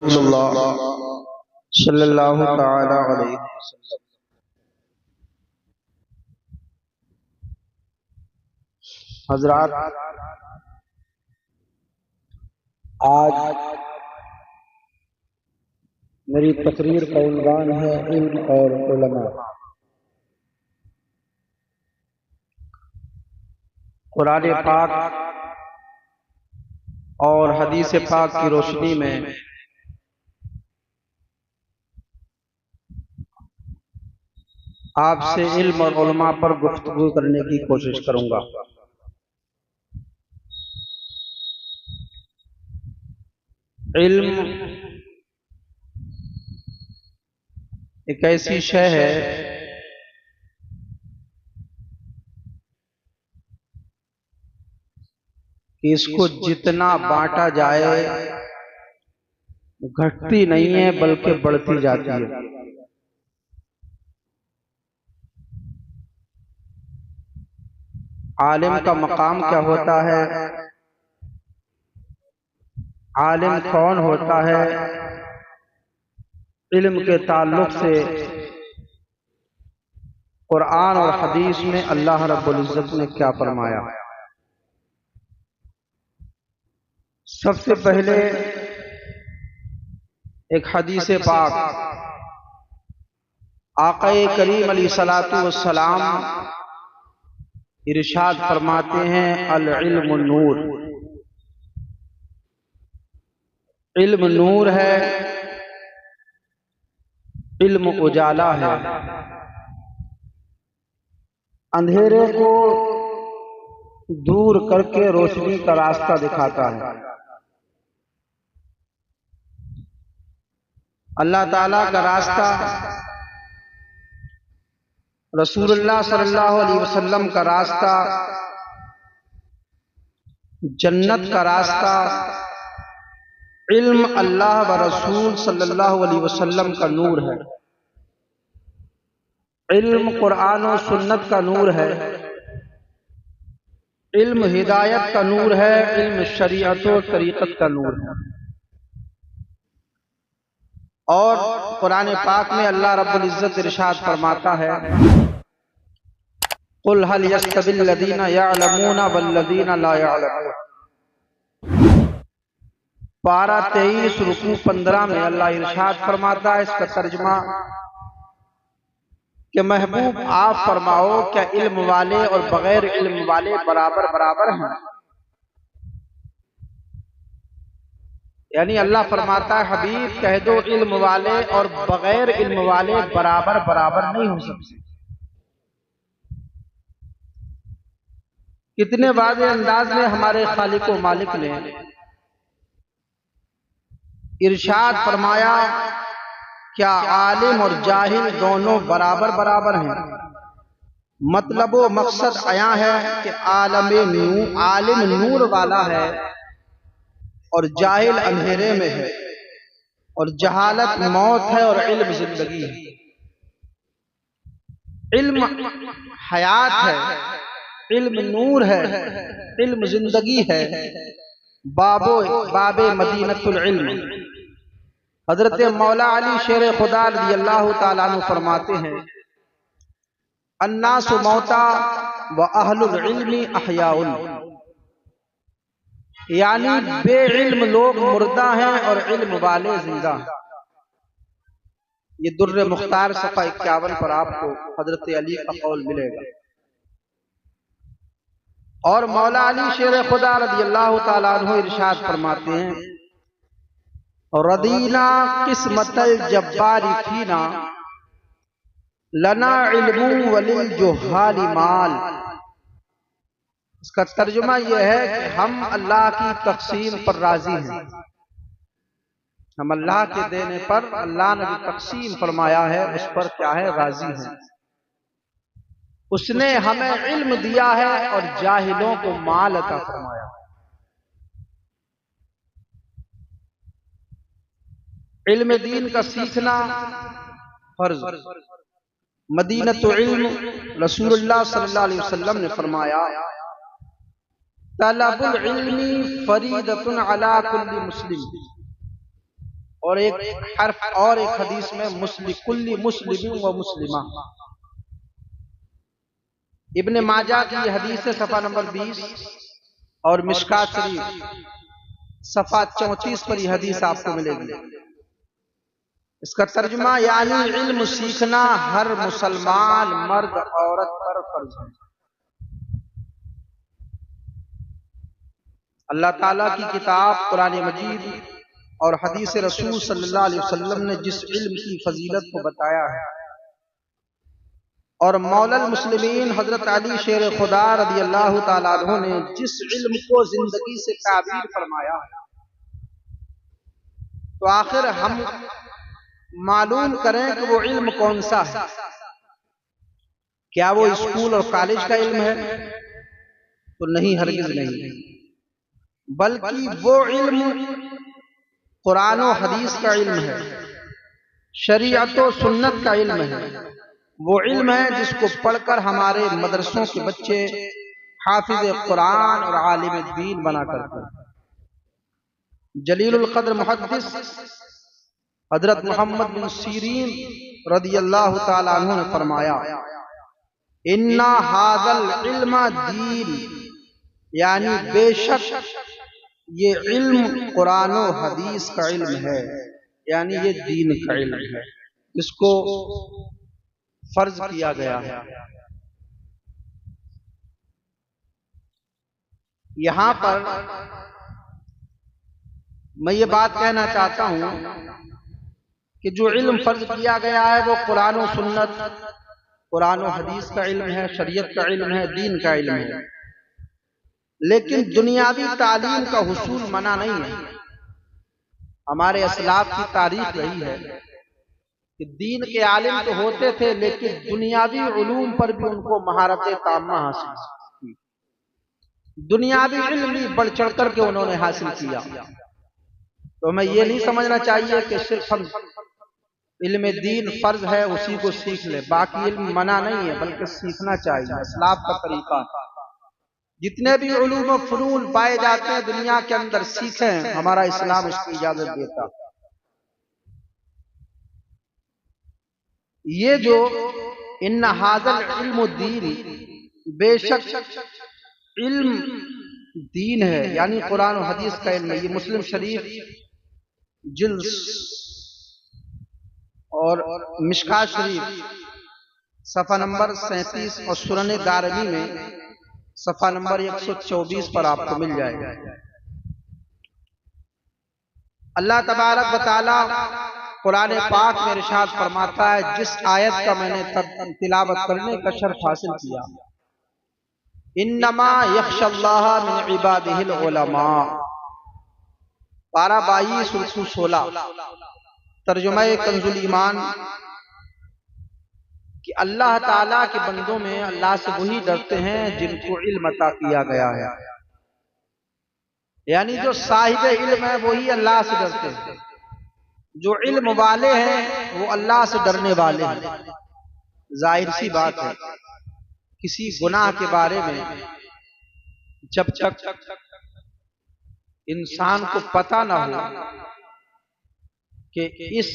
सल्लल्लाहु तआला अलैहि वसल्लम। हजरात, आज मेरी तकरीर का उन्वान है इल्म और उलमा। कुरान पाक और हदीस पाक की रोशनी में आपसे इल्म और उलमा पर गुफ्तगू करने की कोशिश करूंगा। इल्म एक ऐसी शय है कि इसको जितना बांटा जाए घटती नहीं है बल्कि बढ़ती जाती है। आलिम का मकाम क्या होता है, आलिम कौन होता है, इल्म के ताल्लुक से कुरान और हदीस में अल्लाह रब्बुल इज्जत ने क्या फरमाया। सबसे पहले एक हदीस पाक आक़ाए करीम अलैहिस्सलातु वस्सलाम इरशाद फरमाते हैं, अल इल्म नूर। इल्म नूर है, इल्म उजाला है, अंधेरे को दूर करके रोशनी का रास्ता दिखाता है। अल्लाह ताला का रास्ता, रसूलुल्लाह सल्लल्लाहु अलैहि वसल्लम का रास्ता, जन्नत का रास्ता, इल्म अल्लाह व रसूल सल्लल्लाहु अलैहि वसल्लम का नूर है। इल्म कुरान और सुन्नत का नूर है, इल्म हिदायत का नूर है, इल्म शरीयत और तरीक़त का नूर है। और कुरान पाक में अल्लाह रब्बुल इज्जत इरशाद फरमाता है, कुल हल यस्तविल लदीना यअलमूना वल लदीना ला यअलमून। पारा 23 रुकू 15 में अल्लाह इरशाद फरमाता है, इसका तर्जुमा कि महबूब आप फरमाओ, क्या इल्म वाले और बगैर इल्म वाले बराबर बराबर हैं? यानी अल्लाह फरमाता है, हबीब कह दो इल्म वाले और बगैर इल्म वाले बराबर बराबर नहीं हो सकते। कितने वाज़े अंदाज में हमारे खालिक व मालिक ने इरशाद फरमाया, क्या आलिम और जाहिल दोनों बराबर बराबर हैं? मतलब वो मकसद आया है कि आलिम नूर वाला है और जाहिल अंधेरे में है, और जहालत मौत है और इल्म जिंदगी है। इल्म हयात है, इल्म नूर है, इल्म जिंदगी है। बाबे मदीनतुल इल्म हजरत मौला अली शेर खुदा रज़ियल्लाहु ताला अन्हु फरमाते हैं, अन्नासु मौता व अहलुल इल्मी अहयाउन। यानी बेइल्म लोग मुर्दा हैं और इल्म वाले जिंदा हैं। ये दुर्र मुख्तार सफ़ा 51 पर आपको हजरत अली का कौल मिलेगा। और मौला अली शेर खुदा रज़ियल्लाहु ताला अन्हु इरशाद फरमाते हैं, रदीना किस्मतल जब्बारी फीना लना इल्मु वलिल जुहाली माल। इसका तर्जुमा यह है कि हम अल्लाह की तक़सीम पर राजी हैं। हम अल्लाह के देने पर, अल्लाह ने जो तक़सीम फरमाया है उस पर क्या है, राजी हैं। उसने हमें इल्म दिया है और जाहिलों को माल अता फरमाया। इल्म दीन का सीखना फर्ज। मदीनतुल इल्म रसूलुल्लाह सल्लल्लाहु अलैहि वसल्लम ने फरमाया, तलबुल इल्मी फरीदतुन अला कुल्ली मुस्लिम। और एक हर्फ और एक हदीस में मुस्लिम कुल्ली मुस्लिम व मुस्लिमा। इब्ने माजा की हदीस है सफा नंबर 20 और मिशकात शरीफ सफा 34 पर यह हदीस आपको मिलेगी। इसका तर्जुमा यानी इल्म सीखना हर मुसलमान मर्द औरत पर फर्ज है। अल्लाह ताला की किताब कुरान मजीद और हदीस रसूल सल्लल्लाहु अलैहि वसल्लम ने जिस इल्म की फजीलत को बताया है और मौलल मुस्लिमीन हजरत अली शेर खुदा रदी अल्लाह ताला अन्हु ने जिस इल्म को जिंदगी से ताबीर फरमाया है, तो आखिर हम मालूम करें कि वो इल्म कौन सा है। क्या वो स्कूल और कॉलेज का इल्म है? तो नहीं, हरगिज नहीं, बल्कि वो इल्म कुरान और हदीस का इल्म है, शरीयत और सुन्नत का इल्म है। वो इल्म है जिसको पढ़कर हमारे मदरसों के बच्चे हाफिज कुरान और आलिम दीन बना करते हैं। जलीलुल क़द्र मुहद्दिस हजरत मोहम्मद बिन सीरीन रदियल्लाहु ताला अन्हु ने फरमाया, इन्ना हाज़ल इल्म दीन, यानी बेशक ये इल्म कुरान और हदीस का इल्म है, यानी ये दीन का इल्म है जिसको फर्ज किया गया है। यहां पर मैं ये बात कहना चाहता हूं कि जो इल्म फर्ज किया गया है वो कुरान और सुन्नत, कुरान और हदीस का इल्म है, शरीयत का इल्म है, दीन का इल्म है। लेकिन दुनियावी तालीम का हुसूल मना नहीं है। हमारे असलाफ की तारीख रही है कि दीन के आलिम तो होते थे, लेकिन दुनियावी उलूम पर भी उनको महारत ताम्मा हासिल की, दुनियावी इल्म भी बढ़ चढ़ करके उन्होंने हासिल किया। तो हमें ये नहीं समझना चाहिए कि सिर्फ हम इल्म दीन फर्ज है उसी को सीख ले, बाकी इल्म मना नहीं है, बल्कि सीखना चाहिए। असलाफ का तरीका जितने भी उलूम और फनून पाए जाते हैं दुनिया के अंदर सीखें, हमारा इस्लाम इसकी इजाजत देता। ये जो इन्ना हाज़ल इल्म दीन, बेशक इल्म दीन है यानी कुरान और हदीस का इल्म। ये मुस्लिम शरीफ जिल्द और मिशकात शरीफ सफा नंबर 37 और सुनन दारमी में सफा नंबर 124 पर आपको मिल जाएगा। अल्लाह तबारक व तआला कुरान पाक में इरशाद फरमाता है, जिस आयत का मैंने तिलावत करने का शर्फ हासिल किया, इन्नमा यख्शल्लाह मिन इबादिहिल उलमा, पारा 22 रुकू 16, तर्जुमा कंजुल ईमान कि अल्लाह ताला के बंदों में अल्लाह से वही डरते हैं जिनको इल्म अता किया गया है, यानी जो साहिब इल्म है वही अल्लाह से डरते हैं। जो इल्म वाले हैं वो अल्लाह से डरने वाले हैं। जाहिर सी बात है, किसी गुनाह के बारे में जब तक इंसान को पता ना हो कि इस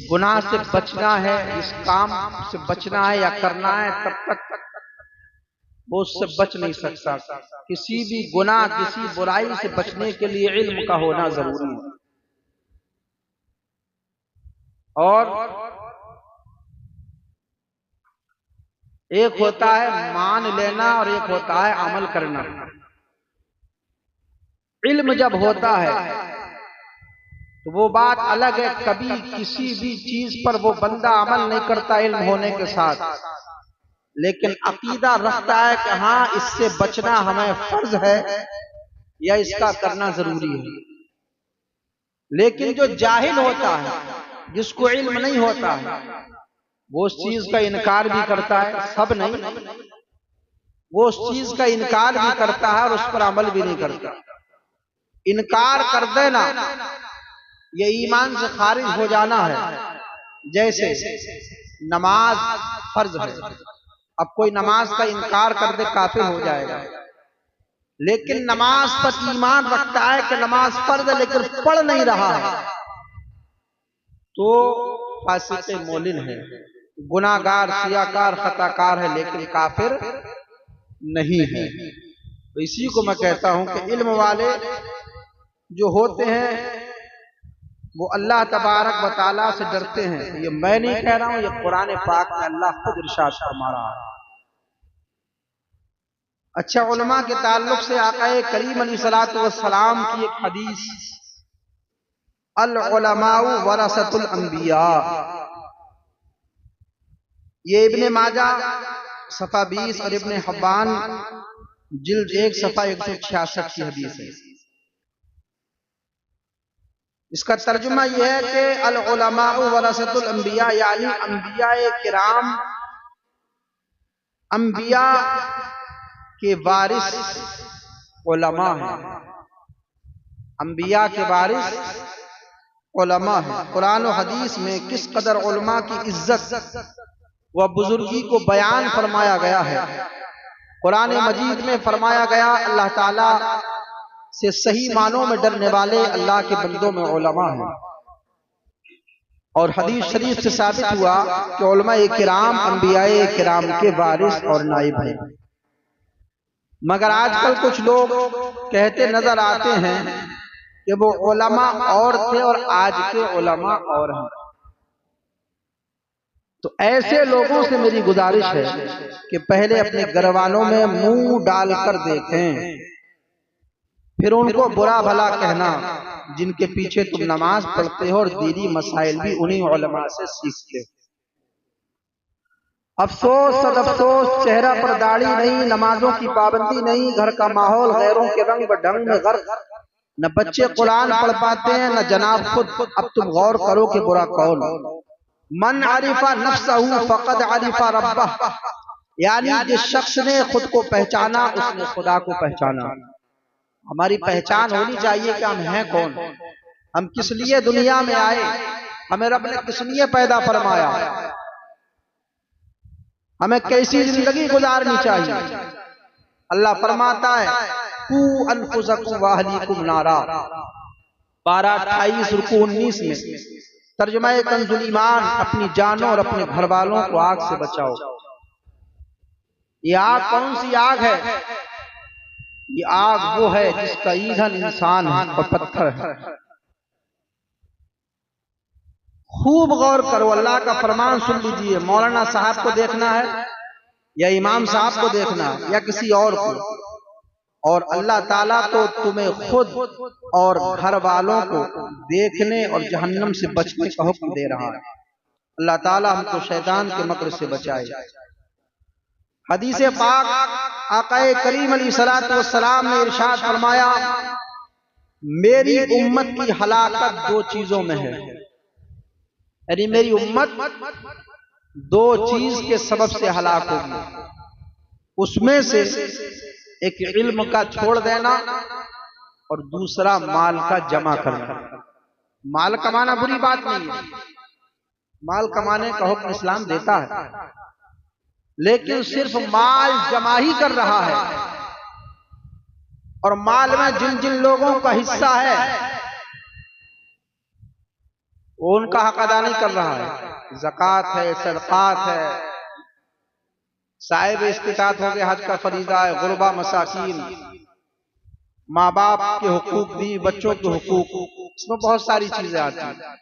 गुनाह से बचना है, इस काम से बचना है या करना है, तब तक वो उससे बच नहीं सकता। किसी भी गुनाह, किसी बुराई से बचने के लिए इल्म का होना जरूरी है। और एक होता है मान लेना और एक होता है अमल करना। इल्म जब होता है तो वो बात अलग है, कभी किसी भी चीज पर वो बंदा अमल नहीं करता इल्म होने के साथ, लेकिन अकीदा रखता है कि हाँ इससे बचना हमें फर्ज है या इसका करना जरूरी है। लेकिन जो जाहिल होता है, जिसको इल्म नहीं होता है, वो उस चीज का इनकार भी करता है, सब नहीं, वो उस चीज का इनकार भी करता है और उस पर अमल भी नहीं करता। इनकार कर देना ये ईमान से खारिज हो जाना है। जैसे नमाज फर्ज है, अब कोई नमाज का इनकार कर दे काफिर हो जाएगा, लेकिन नमाज पर ईमान रखता है कि नमाज फर्ज है लेकिन पढ़ नहीं रहा है, तो फासिक मोलिन है, गुनाहगार, सियाकार, खताकार है, लेकिन काफिर नहीं है। तो इसी को मैं कहता हूं कि इल्म वाले जो होते हैं वो अल्लाह तबारक व तआला से डरते हैं। ये मैं नहीं कह रहा हूं, ये कुरान पाक में अल्लाह खुद इरशाद फरमा रहा है। अच्छा, उलमा के ताल्लुक से आक़ाए करीम अलैहिस्सलातु वस्सलाम की एक हदीस, अल उलमाउ वरसतुल अंबिया, ये इब्ने माजा सफ़ा 20 और इब्ने हब्बान जिल्द 1 सफ़ा 166 की हदीस है। इसका तर्जुमा यह है कि अल उलमाउ वरसतुल अंबिया, यानी अंबियाए किराम अंबिया के वारिस उलमा हैं। अंबिया के वारिस उलमा हैं। कुरान और हदीस में किस कदर उलमा की इज्जत व बुजुर्गी को बयान फरमाया गया है। कुरान मजीद में फरमाया गया, अल्लाह ताला से सही मानों में डरने वाले अल्लाह के बंदों में उलमा हैं। और हदीस शरीफ से साबित हुआ कि उलमाए किराम अंबियाए किराम के वारिस और नाइब हैं। मगर आजकल कुछ लोग कहते नजर आते हैं कि वो उलमा और थे और आज के उलमा और हैं। तो ऐसे लोगों से मेरी गुजारिश है कि पहले अपने घरवालों में मुंह डालकर देखें, फिर उनको बुरा भला कहना जिनके पीछे तुम नमाज पढ़ते हो और दीनी मसाइल भी उन्हीं उलमा से सीखते। अफसोस सद अफसोस, चेहरा पर दाढ़ी नहीं, नमाजों की पाबंदी नहीं, घर का माहौल गैरों के रंग व ढंग में गर्क, न बच्चे कुरान पढ़ पाते हैं न जनाब खुद। अब तुम गौर करो कि बुरा कौन, मन अरिफा नफ्सहू फक़द अरिफा रब्बह, यानी जिस शख्स ने खुद को पहचाना उसने खुदा को पहचाना। हमारी पहचान होनी चाहिए कि हम हैं कौन, हम किस लिए दुनिया में आए, हमें रब ने किस लिए पैदा फरमाया, हमें कैसी जिंदगी गुजारनी चाहिए। अल्लाह फरमाता है, कू अनफुसकुम व अहलीकुम नारा, 12:28 रुकू 19 में। तर्जुमा कंजुल ईमान, अपनी जानों और अपने घर वालों को आग से बचाओ। ये आग कौन सी आग है? ये आग वो है जिसका ईंधन इंसान है और पत्थर है। खूब गौर करो, अल्लाह का फरमान सुन लीजिए। मौलाना साहब को देखना है या इमाम साहब को देखना है या किसी और को, और अल्लाह ताला तो तुम्हें खुद और घर वालों को देखने और जहन्नम से बचने का हुक्म दे रहा है। अल्लाह ताला हमको शैतान के मकर से बचाए। हदीस पाक आक़ाए करीम अलैहिस्सलातु वस्सलाम ने इरशाद फरमाया, मेरी उम्मत की हलाकत 2 चीजों में है, यानी मेरी उम्मत 2 चीज के सबब से हलाक होगी। उसमें से एक इल्म का छोड़ देना और दूसरा माल का जमा करना। माल कमाना बुरी बात नहीं है, माल कमाने का हुक्म इस्लाम देता है, लेकिन सिर्फ माल जमा ही कर रहा है और माल में जिन जिन लोगों का हिस्सा है वो उनका हक अदा नहीं कर रहा है। ज़कात है, सदक़ात है, साहिब इस्तिताअत हो गए, हज का फरीज़ा है, गुरबा मसाकीन, माँ बाप के हुकूक भी, बच्चों के हुकूक, इसमें बहुत सारी चीजें आती हैं।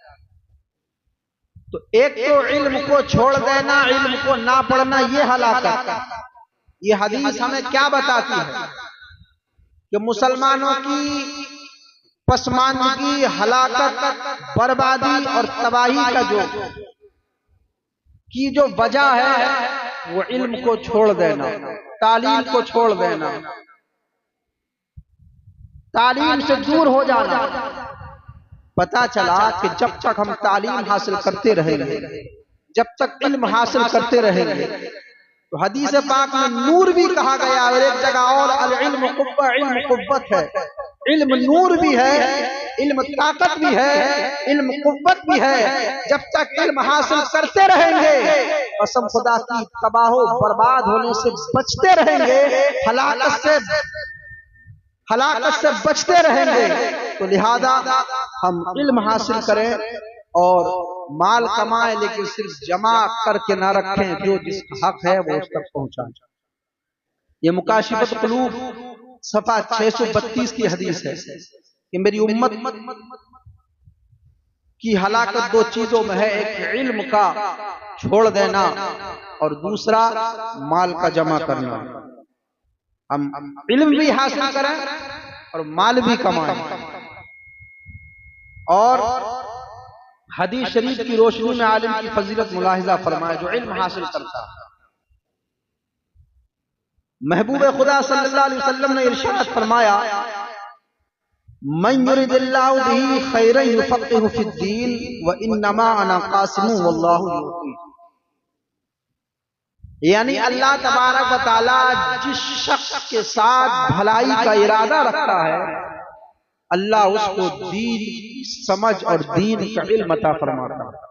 तो एक तो इल्म को छोड़ देना, इल्म को ना पढ़ना, ये हलाकत। ये हदीस हमें क्या बताती है कि मुसलमानों की पसमानदगी, हलाकत, बर्बादी और तबाही का जो वजह है वो इल्म को छोड़ देना, तालीम को छोड़ देना, तालीम से दूर हो जाना। पता चला कि जब तक हम तालीम हासिल करते रहेंगे, जब तक इल्म हासिल करते रहेंगे, तो हदीस पाक में नूर भी कहा गया और एक जगह और अल इल्म कुव्वा, इल्म कुव्वत है। इल्म नूर भी है, इल्म ताकत भी है, इल्म कुव्वत भी है। जब तक इल्म हासिल करते रहेंगे, कसम खुदा की, तबाह बर्बाद होने से बचते रहेंगे, हलाकत से बचते रहेंगे। तो लिहाजा हम इल्म हासिल करें और माल कमाए लेकिन सिर्फ जमा करके ना रखें, जो जिसका हक है वो उस तक पहुंचाएं। ये मुकाशिफत कुलूब सफा 632 की हदीस है कि मेरी उम्मत की हलाकत दो चीजों में है, एक इल्म का छोड़ देना और दूसरा माल का जमा करना। हम इल्म भी हासिल करें और माल भी कमाएं। और हदीस शरीफ की रोशनी में आलिम की फजीलत मुलाहिजा फरमाए जो इल्म हासिल करता है। महबूब खुदा सल्लल्लाहु अलैहि वसल्लम ने इरशाद फरमाया, मन युरिदिल्लाहु बिही खैरन युफक्किहु फिद्दीन व इन्नमा अना कासिमु वल्लाहु युती। यानी अल्लाह तबारक व तआला जिस शख्स के साथ भलाई का इरादा रखता है, अल्लाह उसको दीन समझ और दीन का इल्म अता फरमाता है।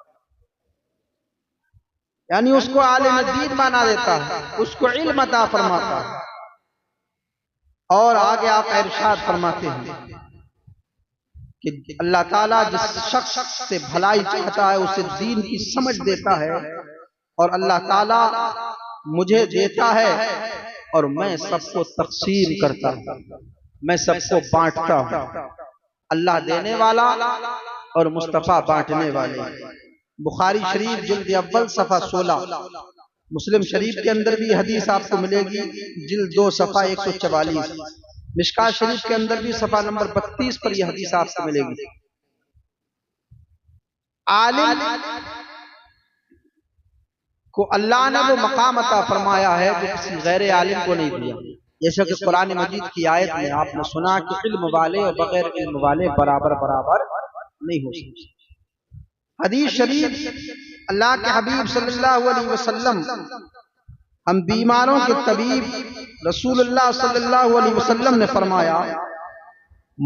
यानी उसको आलिम दीन बना देता है, उसको इल्म अता फरमाता है। और आगे आप इरशाद फरमाते हैं कि अल्लाह ताला जिस शख्स से भलाई चाहता है उसे दीन की समझ देता है, और अल्लाह ताला मुझे देता है और मैं सबको तकसीम करता हूं, मैं सबको बांटता हूं। अल्लाह देने वाला और मुस्तफा बांटने वाले। बुखारी शरीफ जिल्द अव्वल सफा 16, मुस्लिम शरीफ के अंदर भी हदीस आपको मिलेगी जिल्द 2 सफा 144, मिशकात शरीफ के अंदर भी सफा नंबर 32 पर यह हदीस आपको मिलेगी। आलिम को अल्लाह ने वो मकाम अता फरमाया है जो किसी गैर आलिम को नहीं दिया। जैसा कि कुरान मजीद की आयत में आपने सुना कि इल्म वाले और बगैर इल्म वाले बराबर बराबर नहीं हो सकते। हदीस शरीफ अल्लाह के हबीब सल्लल्लाहु अलैहि वसल्लम, हम बीमारों के तबीब रसूलुल्लाह सल्लल्लाहु अलैहि वसल्लम ने फरमाया,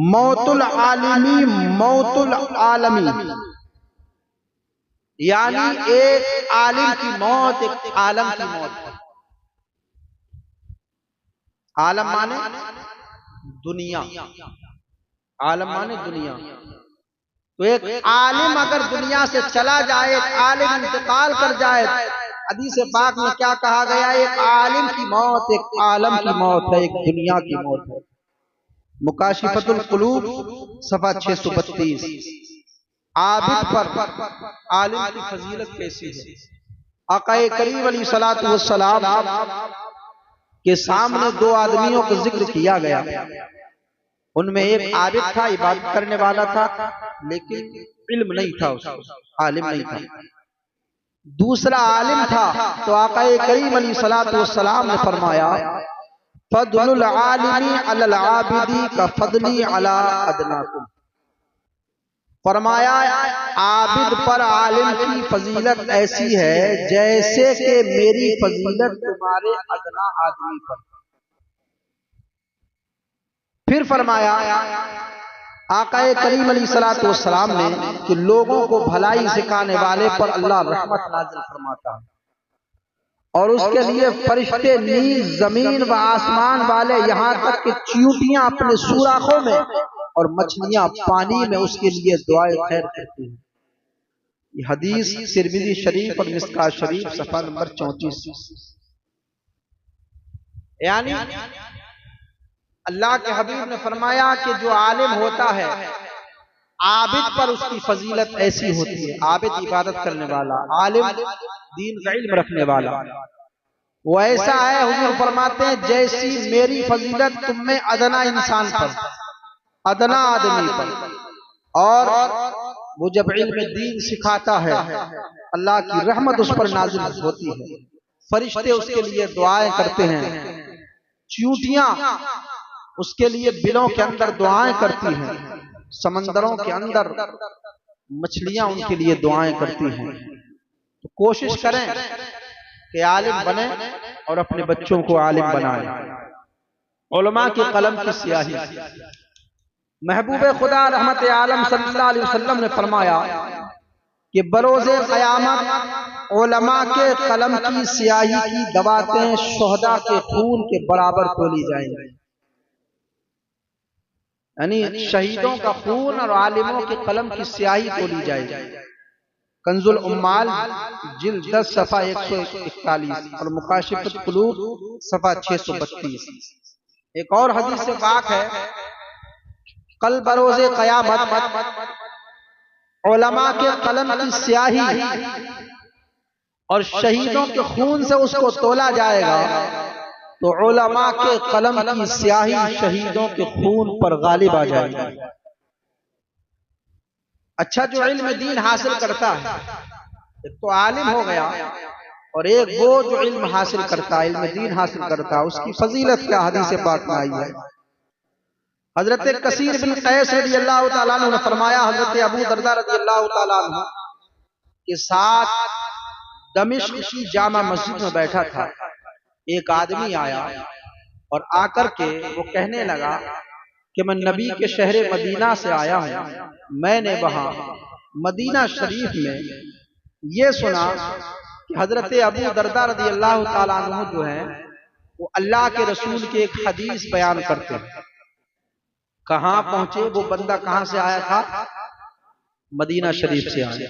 मौतुल आलिमी मौतुल आलमी। यानी एक आलिम की मौत एक आलम की मौत है। आलम माने दुनिया, आलम माने दुनिया। तो एक आलिम अगर दुनिया से चला जाए, एक आलिम इंतकाल कर जाए, हदीस पाक में क्या कहा गया, एक आलिम की मौत एक आलम की मौत है, एक दुनिया की मौत है। मुकाशिफतुल कुलूब सफा 632। आबिद पर आलिम की फजीलत कैसी है। आक़ाए करीम अलैहिस्सलातु वस्सलाम के सामने दो आदमियों का जिक्र किया गया। उनमें एक आबिद था, इबादत करने वाला था, लेकिन इल्म नहीं था, उसको आलिम नहीं था। दूसरा आलिम था। तो आक़ाए करीम अलैहिस्सलातु वस्सलाम ने फरमाया, फद्लुल आलिमी अलल आबिदी का फद्ली अला अदनाकुम। फरमाया आबिद पर आलिम की फजीलत ऐसी है जैसे कि मेरी फजीलत तुम्हारे अदना आदमी पर। फिर फरमाया आक़ाए करीम अलैहिस्सलातु वस्सलाम ने कि लोगों को भलाई सिखाने वाले पर अल्लाह रहमत नाज़िल फरमाता है, और उसके लिए फरिश्ते नीज जमीन व आसमान वाले, यहाँ तक कि चींटियां अपने सुराखों में और मछलियां पानी में उसके लिए दुआए खैर करती हैं। ये हदीस तिरमिज़ी शरीफ और मिशकात शरीफ सफा नंबर 34। यानी अल्लाह के हबीब ने फरमाया कि जो आलिम होता है, आबिद पर उसकी फजीलत ऐसी होती है। आबिद इबादत करने वाला, आलिम दीन का इल्म रखने वाला, वो ऐसा है, हुजूर फरमाते हैं जैसी मेरी फजीलत तुम में अदना इंसान पर, अदना आदमी पर। और वो जब इल्म दीन सिखाता है, अल्लाह की रहमत उस पर नाजिल होती है, फरिश्ते उसके लिए दुआएं करते हैं, चींटियां उसके लिए बिलों के अंदर दुआएं करती हैं, समंदरों के अंदर मछलियां उनके लिए दुआएं करती हैं। तो कोशिश करें कि आलिम बने और अपने बच्चों को आलिम बनाएं। उलमा की कलम की स्याही। महबूब खुदा रहमत आलम सल्लल्लाहु अलैहि वसल्लम ने फरमाया कि बरोज़े क़यामत उलमा के कलम की स्याही की दवातें शुहदा के खून के बराबर तोली जाएंगी। यानी शहीदों का खून और आलिमों के कलम की स्याही तोली जाएगी। कंजुल उम्माल जिल्द 10 सफ़ा 141 और मुकाशिफत कुलूब सफ़ा 632। एक और हदीस से वाक़ है, कल बरोज़े क़यामत उलमा के कलम की स्याही और शहीदों के खून से उसको तोला जाएगा, तो उलमा के कलम की स्याही शहीदों के खून पर गालिब आ जाएगी। अच्छा, जो इल्म दीन हासिल करता है, एक तो आलिम हो गया, और एक वो जो इल्म हासिल करता है, इल्म दीन हासिल करता है, उसकी फजीलत क्या हदीस पाक में आई है। हजरत कसीर बिन कैस रज़ियल्लाहु ताला अन्हु ने फरमाया, हजरत अबू दरदा रज़ियल्लाहु ताला अन्हु के साथ दमिश्क की जामा मस्जिद में बैठा था। एक आदमी आया और आकर के वो कहने लगा कि मैं नबी के शहर मदीना से आया हूँ, मैंने वहां मदीना शरीफ में ये सुना कि हजरत अबू दरदा रज़ियल्लाहु ताला अन्हु जो है वो अल्लाह के रसूल की एक हदीस बयान करते हैं। कहां पहुंचे वो बंदा, कहां से आया था? मदीना शरीफ से आया।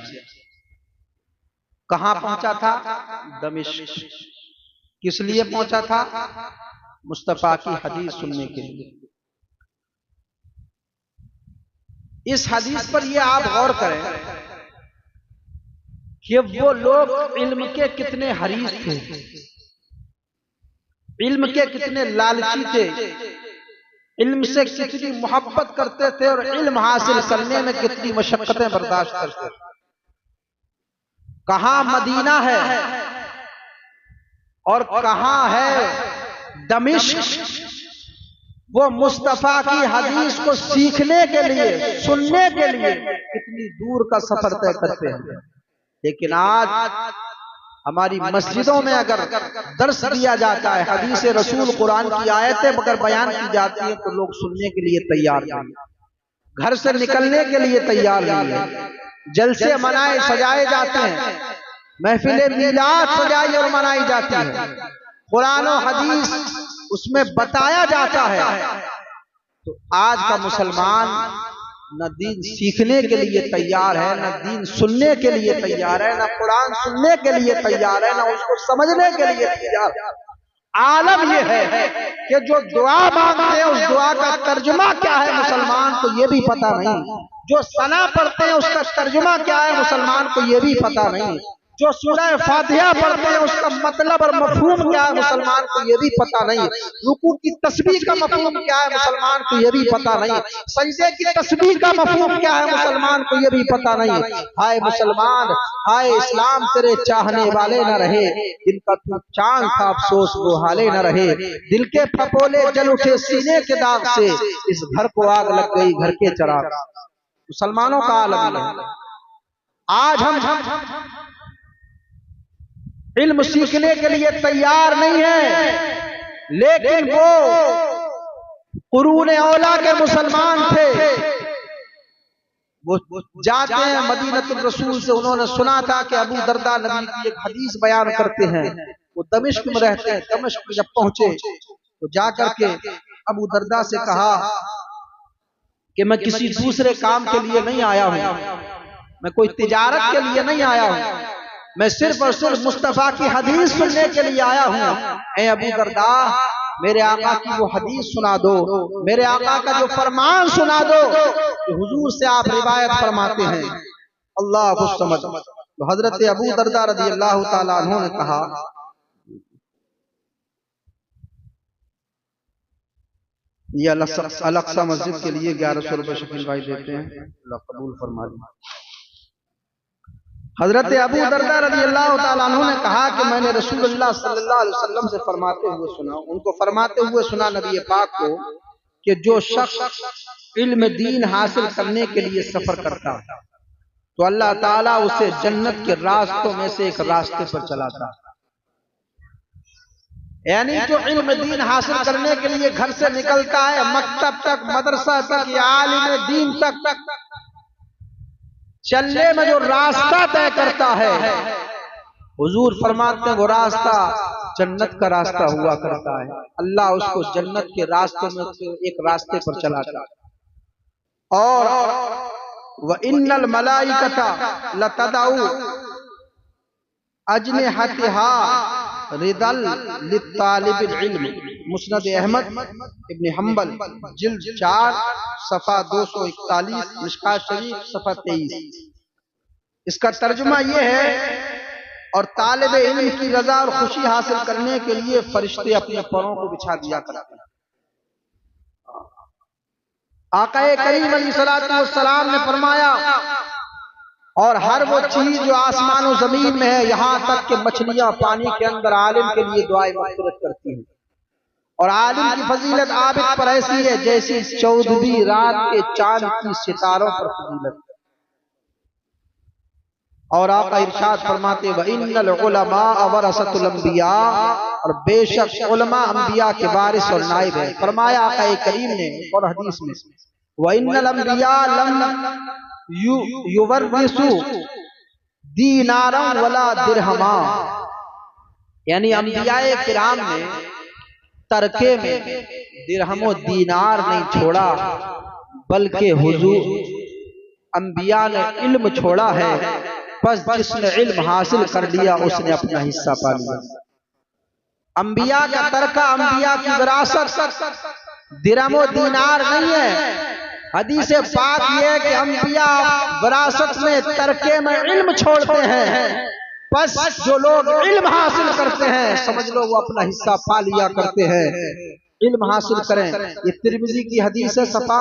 कहां पहुंचा था? दमिश्क। किस लिए पहुंचा था? मुस्तफा की हदीस सुनने के लिए। इस हदीस पर यह आप गौर करें कि वो लोग इल्म के कितने हरीस थे, इल्म के कितने लालची थे, इल्म से कितनी मोहब्बत करते थे और इल्म हासिल करने में कितनी मशक्कतें बर्दाश्त करते थे। कहां मदीना है और कहां है दमिश्क। वो मुस्तफा की हदीस को सीखने के लिए, सुनने के लिए कितनी दूर का सफर तय करते हैं। लेकिन आज हमारी मस्जिदों में अगर दर्स दिया जाता है, हदीस रसूल कुरान की आयतें अगर बयान की जाती है, तो लोग सुनने के लिए तैयार नहीं, घर से निकलने के लिए तैयार नहीं है। जलसे मनाए सजाए जाते हैं, महफिले मीलाद सजाई और मनाई जाती है, कुरान और हदीस उसमें बताया जाता है। तो आज का मुसलमान न दीन सीखने के लिए तैयार है, न दीन सुनने के लिए तैयार है, न कुरान सुनने के लिए तैयार है, न उसको समझने के लिए तैयार है। आलम यह है कि जो दुआ मांगते हैं उस दुआ का तर्जुमा क्या है मुसलमान को ये भी पता नहीं। जो सना पढ़ते हैं उसका तर्जुमा क्या है मुसलमान को ये भी पता नहीं। जो सूरह फातिहा पढ़ते हैं उसका मतलब और मफहूम क्या है मुसलमान को ये भी पता नहीं। रुकू की तस्बीह का मफहूम क्या है मुसलमान को ये भी पता नहीं। सजदे की तस्बीह का मफहूम क्या है मुसलमान को ये भी पता नहीं। हाय मुसलमान, हाय इस्लाम तेरे चाहने वाले न रहे, जिनका तू चांद था अफसोस वो हाले न रहे। दिल के फपोले जल उठे सीने के दाग से, इस घर को आग लग गई घर के चराग। मुसलमानों का आलम है। आज हम इल्म सीखने के लिए तैयार नहीं है, लेकिन वो कुरूने औला के मुसलमान थे। वो जाते हैं मदीनतुल रसूल से, उन्होंने सुना था कि अबू दरदा नबी की एक हदीस बयान करते हैं। वो दमिश्क में रहते हैं। दमिश्क में जब पहुंचे तो जाकर के अबू दरदा से कहा कि मैं किसी दूसरे काम के लिए नहीं आया हूं, मैं कोई तिजारत के लिए नहीं आया हूं, मैं सिर्फ और सिर्फ मुस्तफा की हदीस सुनने के लिए आया हूं। ऐ अबू दरदा, मेरे आका की वो हदीस सुना दो, मेरे आका का जो फरमान सुना दो कि हुजूर से आप रिवायत फरमाते हैं। अल्लाह को समझ। तो हजरत अबू दरदा रज़ियल्लाहु ताला अन्हु ने कहा, ये अल-अक़सा मस्जिद के लिए 1100 रुपए शकील भाई देते हैं, अल्लाह कबूल फरमा ले। हजरत अबू दरदा रज़ियल्लाहु ताला अन्हु ने कहा कि मैंने रसूलुल्लाह सल्लल्लाहु अलैहि वसल्लम से फरमाते हुए सुना, उनको फरमाते हुए सुना नबी पाक को कि जो शख्स इल्म दीन हासिल करने के लिए सफर करता है तो अल्लाह ताला उसे जन्नत के रास्तों में से एक रास्ते पर चलाता है। यानी जो इल्म दीन हासिल करने के लिए घर से निकलता है, मकतब तक, मदरसा तक या आलिम दीन तक चलने में जो रास्ता तय करता है, हुजूर फरमाते हैं वो रास्ता जन्नत का रास्ता हुआ करता है। अल्लाह उसको जन्नत के रास्तों में से एक रास्ते पर चलाता है। और व इन्नल मलाइकता लतदउ अजनिहतिहा रिदल लित्तालिबिल इल्म। मुस्नद अहमद इब्न हम्बल जिल्द 4 सफ़ा 241, मिशकात शरीफ सफ़ा 23। इसका तर्जुमा ये है, और तालिब इल्म की रजा और खुशी हासिल करने के लिए फरिश्ते अपने पैरों को बिछा दिया करते हैं। आक़ाए करीम अलैहिस्सलातु वस्सलाम ने फरमाया, और हर वो चीज जो आसमान और जमीन में है, यहाँ तक कि मछलियां पानी के अंदर आलिम के लिए दुआए मग़फ़िरत करती हैं। और आलिम की फजीलत आबिद पर ऐसी है जैसी 14वीं रात के चांद की सितारों पर फजीलत। और आका इरशाद फरमाते व इन्नल उलमा वरसतुल अंबिया, और बेशक उलमा अंबिया के वारिस और नाइब है। फरमाया आका करीम ने और हदीस में, व इन्नल अंबिया लम युवर्रिसु दीनारन वला दिरहमा, यानी अंबियाए किराम ने तरके में दिरहमो दीनार नहीं छोड़ा, बल्कि हुजूर अंबिया ने इल्म छोड़ा है। बस जिसने इल्म हासिल कर लिया उसने अपना हिस्सा पा लिया। अंबिया का तरका, अंबिया की विरासत दिरहमो दीनार नहीं है। हदीस पाक ये कि अंबिया विरासत में तरके में इल्म छोड़ते हैं। बस जो लोग इल्म हासिल करते हैं समझ लो वो अपना हिस्सा पा लिया करते हैं। इल्म हासिल करें। ये तिरमिज़ी की हदीस है, सफ़ा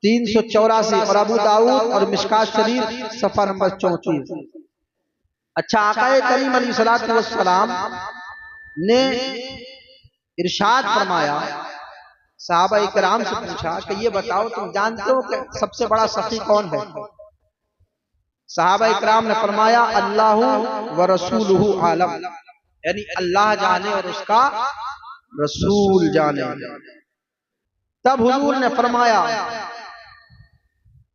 384, और अबू दाऊद और मिशकात शरीफ सफ़ा नंबर 34। अच्छा, आक़ाए करीम अलैहिस्सलातु वस्सलाम ने इरशाद फरमाया, सहाबा इकराम से पूछा कि ये बताओ तुम जानते हो कि सबसे बड़ा सखी कौन है? सहाबा इकराम ने फरमाया अल्लाहु व रसूलुहु आलम, यानी अल्लाह जाने और उसका रसूल जाने। तब हुजूर ने फरमाया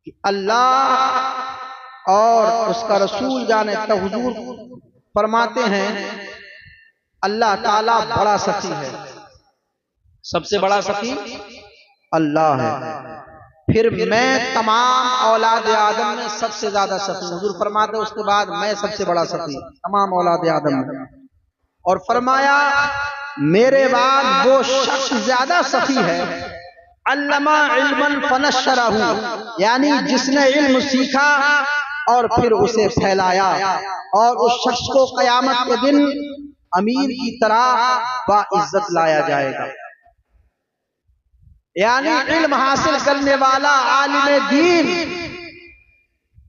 कि अल्लाह और उसका रसूल जाने। तब हुजूर फरमाते हैं अल्लाह ताला बड़ा सखी है, सबसे बड़ा सखी अल्लाह है। फिर मैं तमाम औलाद आदम में सबसे ज्यादा सखी। हुजूर फरमाते उसके बाद मैं सबसे बड़ा सखी तमाम औलाद आदम में। और फरमाया मेरे बाद वो शख्स ज्यादा सखी है अल्लमा इल्मन फनशरहु, यानी जिसने इल्म सीखा और फिर उसे फैलाया, और उस शख्स को क़यामत के दिन अमीर की तरह बाइज्जत लाया जाएगा। यानी इल्म हासिल करने वाला आलिम दीन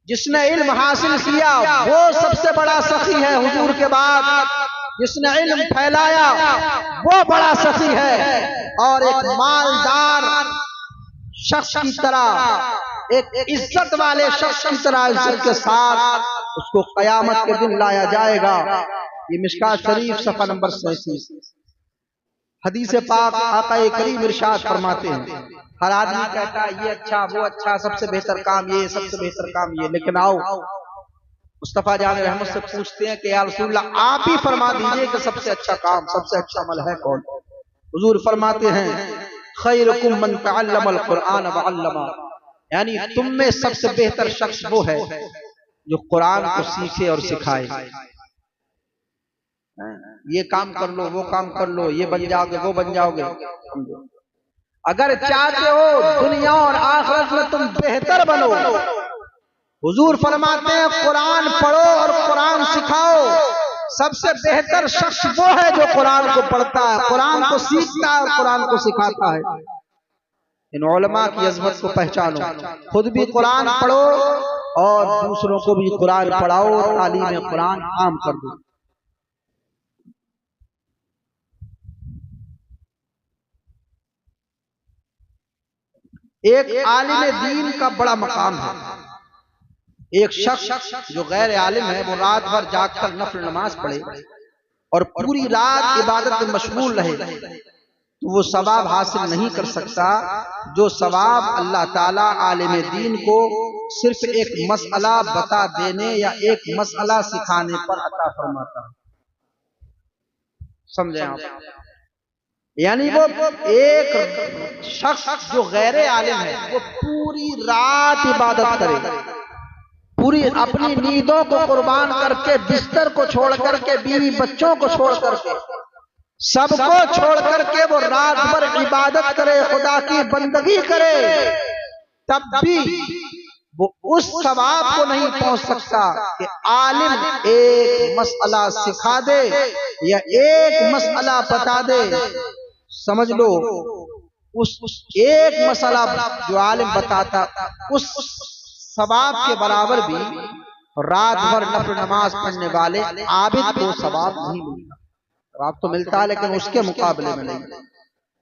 जिसने इल्म हासिल किया वो सबसे बड़ा सखी है। हुजूर के बाद जिसने इल्म फैलाया वो बड़ा सखी है। और एक मालदार शख्स की तरह, एक इज्जत वाले शख्स की तरह इज्जत के साथ उसको क़यामत के दिन लाया जाएगा। ये मिशकात शरीफ सफ़ा नंबर 37। हदीस पाक आका करीम इरशाद फरमाते हैं, हर आदमी कहता है ये अच्छा वो अच्छा, सबसे बेहतर काम ये, सबसे बेहतर काम ये, लेकिन आओ मुस्तफा जान रहमत से पूछते हैं कि या रसूलल्लाह आप ही फरमा दीजिए कि सबसे अच्छा काम, सबसे अच्छा अमल है कौन? हुजूर फरमाते हैं खैरुकुम मन तअल्लमल कुरआन व अल्लमा, यानी तुम में सबसे बेहतर शख्स वो है जो कुरान को सीखे और सिखाए। ये काम कर लो, वो काम कर लो, ये बन जाओगे, वो बन जाओगे। अगर चाहते हो दुनिया और आखिरत में तुम बेहतर बनो, हुजूर फरमाते हैं कुरान पढ़ो और कुरान सिखाओ। सबसे बेहतर शख्स वो है जो कुरान को पढ़ता है, कुरान को सीखता है और कुरान को सिखाता है। इन उलमा की अज़मत को पहचानो, खुद भी कुरान पढ़ो और दूसरों को भी कुरान पढ़ाओ, तालीम कुरान आम कर दो। एक आलिम दीन का बड़ा मकाम है। एक शख्स जो गैर आलिम है वो रात भर जागकर नफल नमाज पढ़े और पूरी रात इबादत में मशगूल रहे तो वो सवाब हासिल नहीं कर सकता जो सवाब अल्लाह ताला आलिम दीन को सिर्फ एक मसला बता देने या एक मसला सिखाने पर अता फरमाता है। समझे आप? यानी वो एक शख्स जो गैर आलिम है वो पूरी रात इबादत करे, पूरी अपनी नींदों को कुर्बान करके, बिस्तर को छोड़ करके, बीवी बच्चों को छोड़ करके, सबको छोड़ करके वो रात भर इबादत करे, खुदा की बंदगी करे, तब भी वो उस सवाब को नहीं पहुंच सकता कि आलिम एक मसला सिखा दे या एक मसला बता दे। समझ लो, उस एक मसला जो आलिम बताता उस सवाब के बराबर भी रात भर नफल नमाज पढ़ने वाले आबिद को सवाब नहीं मिलता। सवाब तो मिलता है लेकिन उसके मुकाबले में नहीं।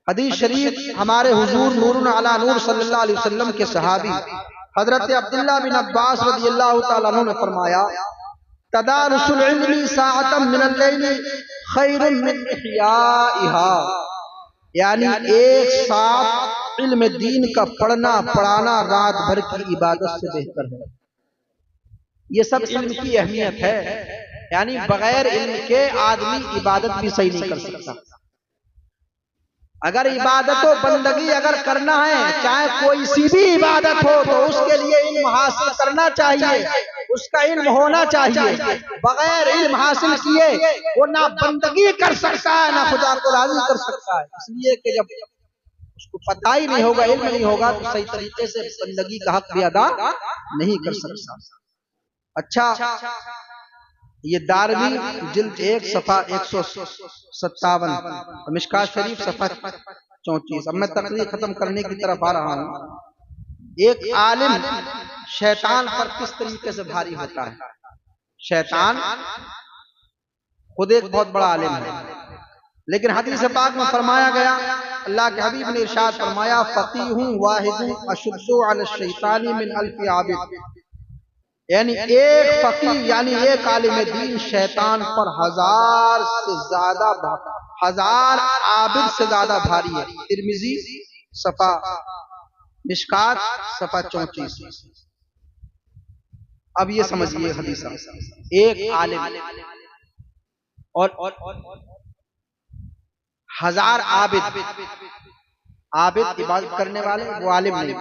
हदीस शरीफ हमारे हुजूर नूरुन अला नूर सल्लल्लाहु अलैहि वसल्लम के सहाबी हजरत अब्दुल्लाह बिन अब्बास रज़ियल्लाहु ताला अन्हु ने फरमाया, तदारुसुल इल्मी साअतम मिनल लैली खैरुम मिन इहयाइहा, यानी एक साथ इल्म दीन का पढ़ना पढ़ाना रात भर की इबादत से बेहतर है। ये सब इल्म की अहमियत है, यानी बगैर इल्म के आदमी इबादत भी सही नहीं कर सकता। अगर इबादत व बंदगी अगर करना है, चाहे कोई सी भी इबादत हो, तो उसके लिए इल्म हासिल करना चाहिए, उसका इल्म होना चाहिए। बगैर इल्म हासिल किए वो ना बंदगी कर सकता है ना खुदा को राजी कर सकता है। इसलिए कि जब उसको पता ही नहीं होगा, इल्म नहीं होगा, तो सही तरीके से बंदगी का हक भी अदा नहीं कर सकता। अच्छा, ये दारवी जिल्द 1 सफ़ा 157, मिशकात शरीफ सफ़ा 34। अब मैं तकरीर खत्म करने की तरफ आ रहा हूँ। एक आलिम शैतान पर किस तरीके से भारी होता है। शैतान खुद एक बहुत बड़ा आलिम है, लेकिन हदीस पाक में फरमाया गया, अल्लाह के हबीब ने इरशाद फरमाया, फ़क़ीहुन वाहिदुन अशुद्दु अला शैतानी मिन अल्फ़ि आबिद, यानी एक फकीह यानी एक आलिम दीन शैतान पर 1000 से ज्यादा, 1000 आबिद से ज्यादा भारी है। तिरमिजी सफ़ा मिशकात सफ़ा 34। अब ये समझिए हदीस, एक आलिम और 1000 आबिद, आबिद इबादत करने वाले, वो आलिम नहीं।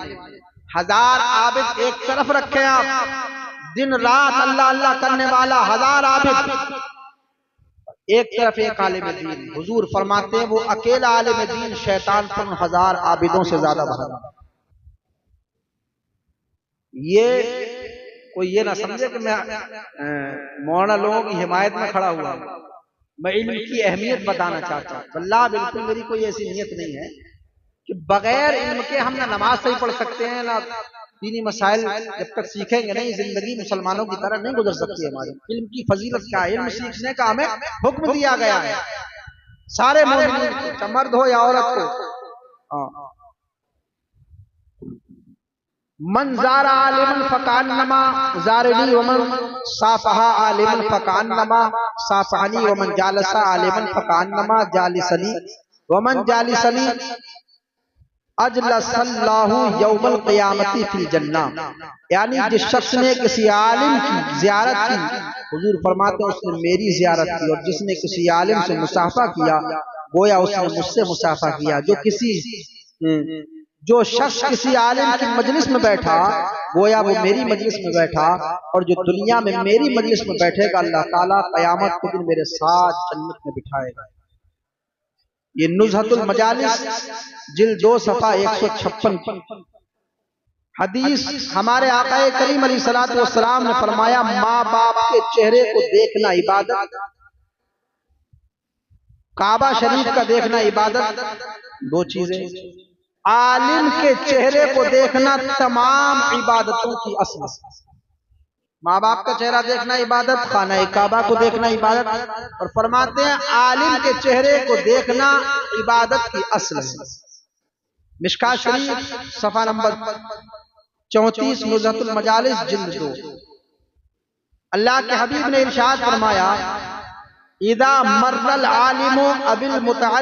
1000 आबिद एक तरफ रखे आप, दिन रात अल्लाह अल्लाह करने वाला 1000 आबिद, एक तरफ एक आलिम दीन। हुजूर फरमाते हैं वो अकेला आलिम दीन शैतान पर 1000 आबिदों से ज्यादा भारी। ये कोई ये ना समझे कि मैं मौलाना लोगों की हिमायत में खड़ा हुआ हूं, मैं इल्म की अहमियत बताना चाहता हूँ। वल्लाह बिल्कुल मेरी कोई ऐसी नीयत नहीं है कि बगैर इल्म के हम ना नमाज सही पढ़ सकते हैं, ना दीनी मसाइल जब तक सीखेंगे नहीं, जिंदगी मुसलमानों की तरह नहीं गुजर सकती है हमारी। इल्म की फजीलत क्या है, इल्म सीखने का हमें हुक्म दिया गया है सारे मोमिनीन को, चाहे मर्द हो या औरत को। मन ज़ारा आलिमन फ़कान्नमा ज़ारनी वमन साफ़हा आलिमन फ़कान्नमा साफ़हानी वमन जालसा आलिमन फ़कान्नमा जालिसनी वमन जालिसनी अजलसल्लाहु यौमल क़यामती फिल जन्ना, यानी जिस शख्स ने किसी आलिम की ज़ियारत की, हुजूर फरमाते हैं उसने मेरी ज़ियारत की, और जिसने किसी आलिम से मुसाफ़ा किया गोया उसने मुझसे मुसाफ़ा किया। जो शख्स किसी आलिम की मजलिस में बैठा गोया वो मेरी मजलिस में बैठा, और जो दुनिया में मेरी मजलिस में बैठेगा अल्लाह ताला क़यामत के दिन मेरे साथ जन्नत में बिठाएगा। ये नुज़हतुल मजालिस जिल्द 2 सफ़ा 156 हदीस। हमारे आक़ाए करीम अलैहिस्सलातु वस्सलाम ने फरमाया, माँ बाप के चेहरे को देखना इबादत, काबा शरीफ का देखना इबादत, दो चीजें। आलिम के चेहरे को देखना तमाम इबादतों की असल। माँ बाप का चेहरा देखना इबादत, खाना काबा को देखना इबादत, और फरमाते हैं आलिम के चेहरे को देखना इबादत की असल है। मिशकात शरीफ सफ़ा नंबर 34 नुज़हतुल मजालिस जिल्द 2। अल्लाह के हबीब ने इरशाद फरमाया, इदा मर्रल आलिमु अबिल मुतअल्लिम